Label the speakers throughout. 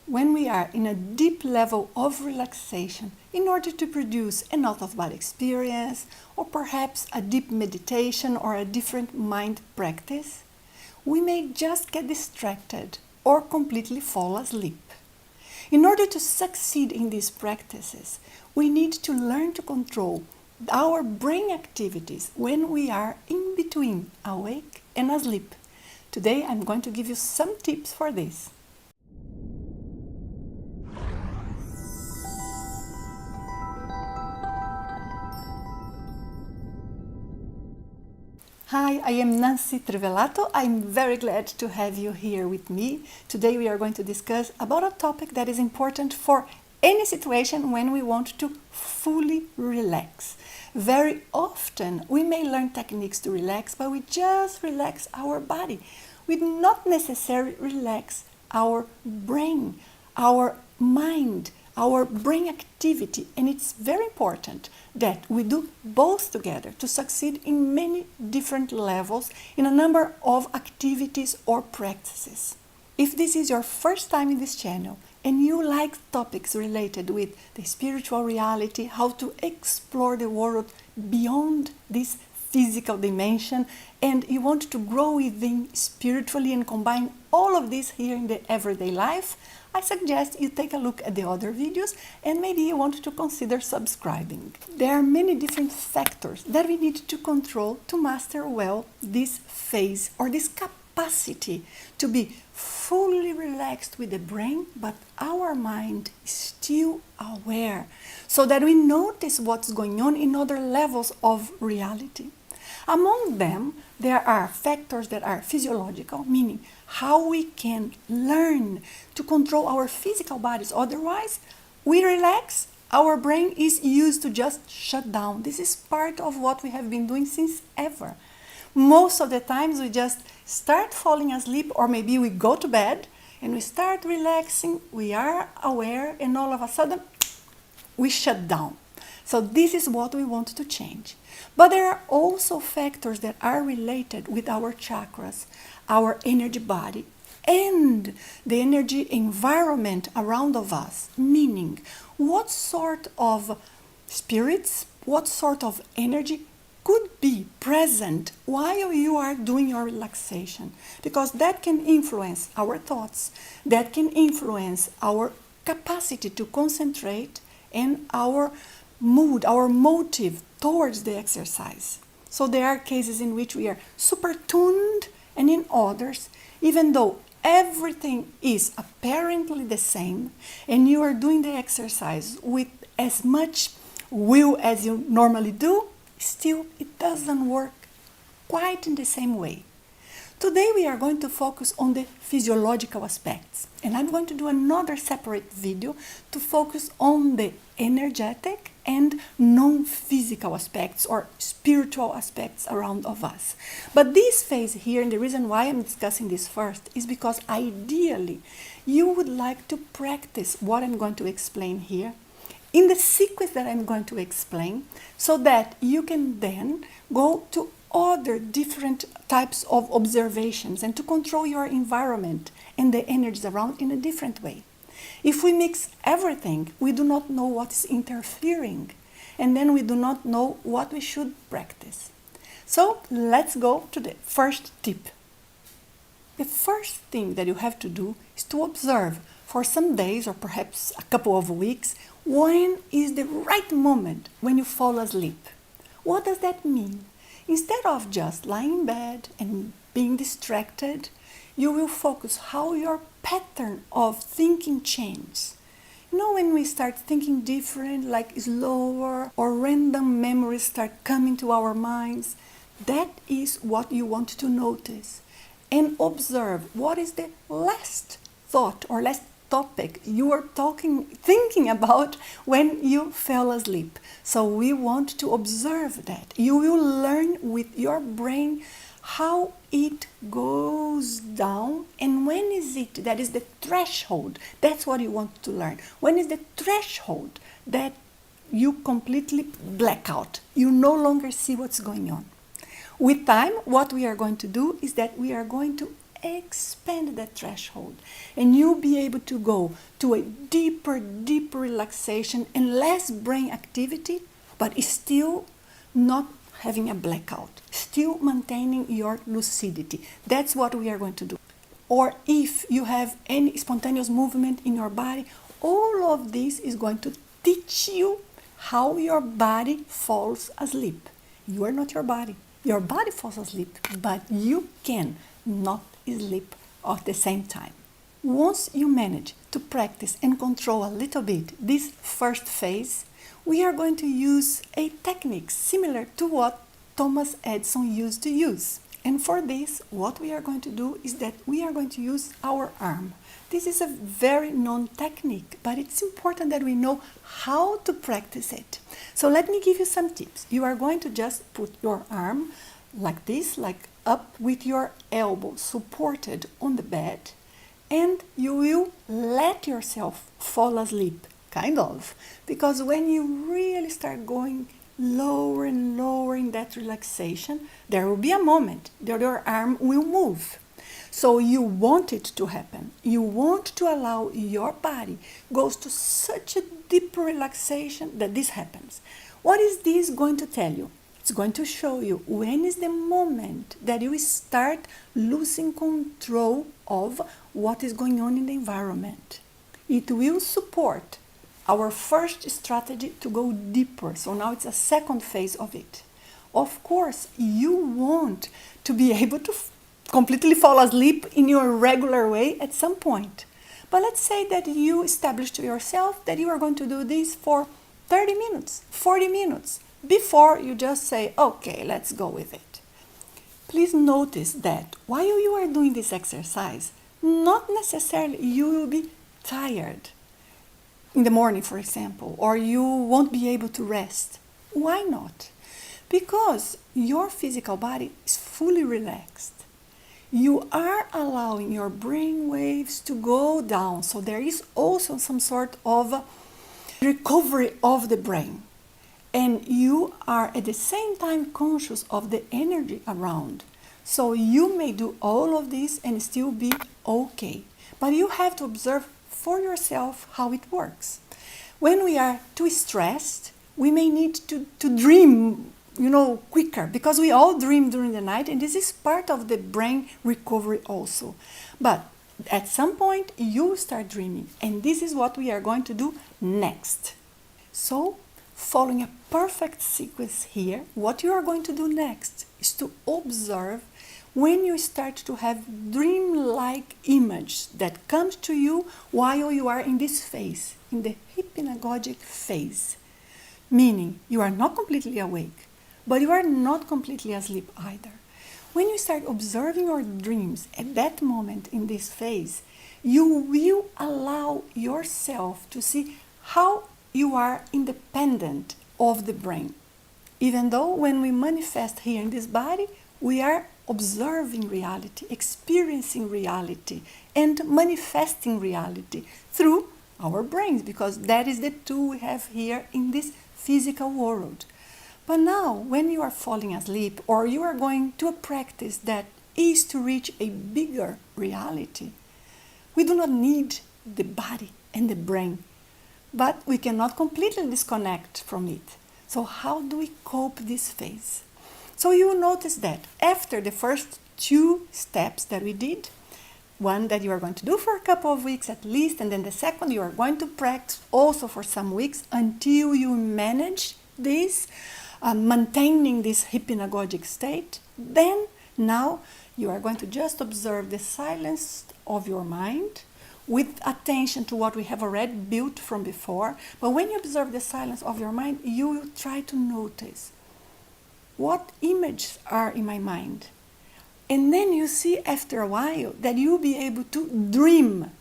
Speaker 1: when we are in a deep level of relaxation in order to produce an out-of-body experience or perhaps a deep meditation or a different mind practice, we may just get distracted or completely fall asleep. In order to succeed in these practices, we need to learn to control our brain activities when we are in between awake and asleep. Today I'm going to give you some tips for this. Hi, I am Nancy Trivelato. I'm very glad to have you here with me. Today we are going to discuss about a topic that is important for any situation when we want to fully relax. Very often we may learn techniques to relax, but we just relax our body. We do not necessarily relax our brain, our mind, our brain activity, and it's very important that we do both together to succeed in many different levels in a number of activities or practices. If this is your first time in this channel and you like topics related with the spiritual reality, how to explore the world beyond this physical dimension, and you want to grow within spiritually and combine all of this here in the everyday life, I suggest you take a look at the other videos and maybe you want to consider subscribing. There are many different factors that we need to control to master well this phase or this capacity to be fully relaxed with the brain, but our mind is still aware, so that we notice what's going on in other levels of reality. Among them, there are factors that are physiological, meaning how we can learn to control our physical bodies. Otherwise, we relax, our brain is used to just shut down. This is part of what we have been doing since ever. Most of the times we just start falling asleep, or maybe we go to bed and we start relaxing, we are aware, and all of a sudden we shut down. So this is what we want to change. But there are also factors that are related with our chakras, our energy body, and the energy environment around of us, meaning what sort of spirits, what sort of energy could be present while you are doing your relaxation, because that can influence our thoughts, that can influence our capacity to concentrate and our mood, our motive towards the exercise. So there are cases in which we are super tuned, and in others, even though everything is apparently the same and you are doing the exercise with as much will as you normally do, still it doesn't work quite in the same way. Today we are going to focus on the physiological aspects, and I'm going to do another separate video to focus on the energetic and non-physical aspects or spiritual aspects around of us. But this phase here, and the reason why I'm discussing this first, is because ideally you would like to practice what I'm going to explain here in the sequence that I'm going to explain, so that you can then go to other different types of observations and to control your environment and the energies around in a different way. If we mix everything, we do not know what is interfering, and then we do not know what we should practice. So let's go to the first tip. The first thing that you have to do is to observe for some days or perhaps a couple of weeks when is the right moment when you fall asleep. What does that mean? Instead of just lying in bed and being distracted, you will focus how your pattern of thinking changes. You know, when we start thinking different, like slower, or random memories start coming to our minds, that is what you want to notice. And observe what is the last thought or last topic you were thinking about when you fell asleep. So we want to observe that. You will learn with your brain how it goes down, and when is it that is the threshold. That's what you want to learn. When is the threshold that you completely black out? You no longer see what's going on. With time, what we are going to do is that we are going to expand that threshold, and you'll be able to go to a deeper relaxation and less brain activity, but still not having a blackout, still maintaining your lucidity. That's what we are going to do. Or if you have any spontaneous movement in your body, all of this is going to teach you how your body falls asleep. You are not your body. Your body falls asleep, but you can not sleep at the same time. Once you manage to practice and control a little bit this first phase, we are going to use a technique similar to what Thomas Edison used to use. And for this, what we are going to do is that we are going to use our arm. This is a very known technique, but it's important that we know how to practice it. So let me give you some tips. You are going to just put your arm like this, like up with your elbow supported on the bed, and you will let yourself fall asleep, kind of. Because when you really start going lower and lower in that relaxation, there will be a moment that your arm will move. So you want it to happen. You want to allow your body goes to such a deep relaxation that this happens. What is this going to tell you? It's going to show you when is the moment that you start losing control of what is going on in the environment. It will support our first strategy to go deeper. So now it's a second phase of it. Of course, you want to be able to completely fall asleep in your regular way at some point. But let's say that you establish to yourself that you are going to do this for 30 minutes, 40 minutes, before you just say, okay, let's go with it. Please notice that while you are doing this exercise, not necessarily you will be tired in the morning, for example, or you won't be able to rest. Why not? Because your physical body is fully relaxed. You are allowing your brain waves to go down, so there is also some sort of recovery of the brain. And you are at the same time conscious of the energy around. So you may do all of this and still be okay. But you have to observe for yourself how it works. When we are too stressed, we may need to dream, quicker, because we all dream during the night, and this is part of the brain recovery also. But at some point, you start dreaming, and this is what we are going to do next. So, following a perfect sequence here, what you are going to do next is to observe when you start to have dream-like image that comes to you while you are in this phase, in the hypnagogic phase. Meaning, you are not completely awake, but you are not completely asleep either. When you start observing your dreams at that moment in this phase, you will allow yourself to see how you are independent of the brain. Even though when we manifest here in this body, we are observing reality, experiencing reality, and manifesting reality through our brains, because that is the tool we have here in this physical world. But now, when you are falling asleep, or you are going to a practice that is to reach a bigger reality, we do not need the body and the brain, but we cannot completely disconnect from it. So how do we cope this phase? So you will notice that after the first 2 steps that we did, one that you are going to do for a couple of weeks at least, and then the second you are going to practice also for some weeks until you manage this, maintaining this hypnagogic state, then now you are going to just observe the silence of your mind with attention to what we have already built from before. But when you observe the silence of your mind, you will try to notice what images are in my mind. And then you see after a while that you will be able to dream.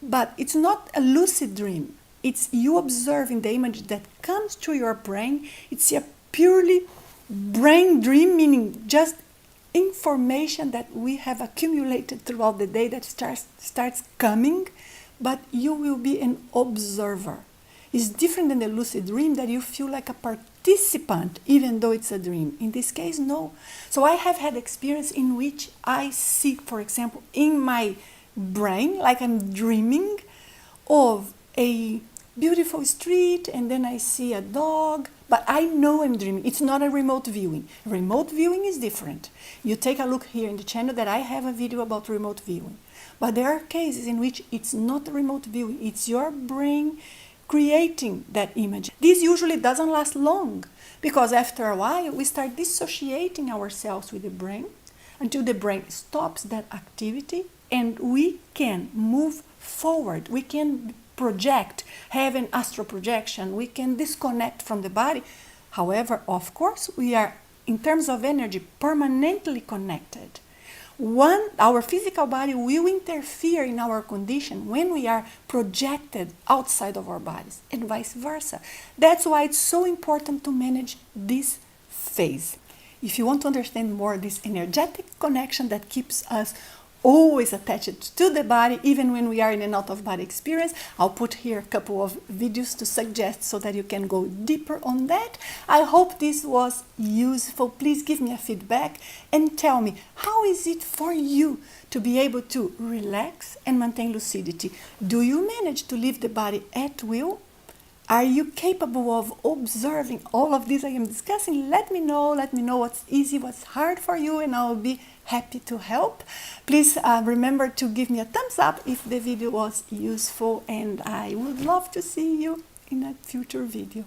Speaker 1: But it's not a lucid dream. It's you observing the image that comes to your brain. It's a purely brain dream, meaning just information that we have accumulated throughout the day that starts coming, but you will be an observer. It's different than the lucid dream that you feel like a participant even though it's a dream. In this case, no. So I have had experience in which I see, for example, in my brain, like I'm dreaming of a beautiful street, and then I see a dog, but I know I'm dreaming. It's not a remote viewing. Remote viewing is different. You take a look here in the channel that I have a video about remote viewing. But there are cases in which it's not remote viewing, it's your brain creating that image. This usually doesn't last long, because after a while we start dissociating ourselves with the brain until the brain stops that activity and we can move forward. We can project, have an astral projection, we can disconnect from the body. However, of course, we are, in terms of energy, permanently connected. Our physical body will interfere in our condition when we are projected outside of our bodies, and vice versa. That's why it's so important to manage this phase. If you want to understand more this energetic connection that keeps us always attached to the body, even when we are in an out-of-body experience, I'll put here a couple of videos to suggest so that you can go deeper on that. I hope this was useful. Please give me a feedback and tell me, how is it for you to be able to relax and maintain lucidity? Do you manage to leave the body at will? Are you capable of observing all of this I am discussing? Let me know what's easy, what's hard for you, and I'll be happy to help. Please remember to give me a thumbs up if the video was useful, and I would love to see you in a future video.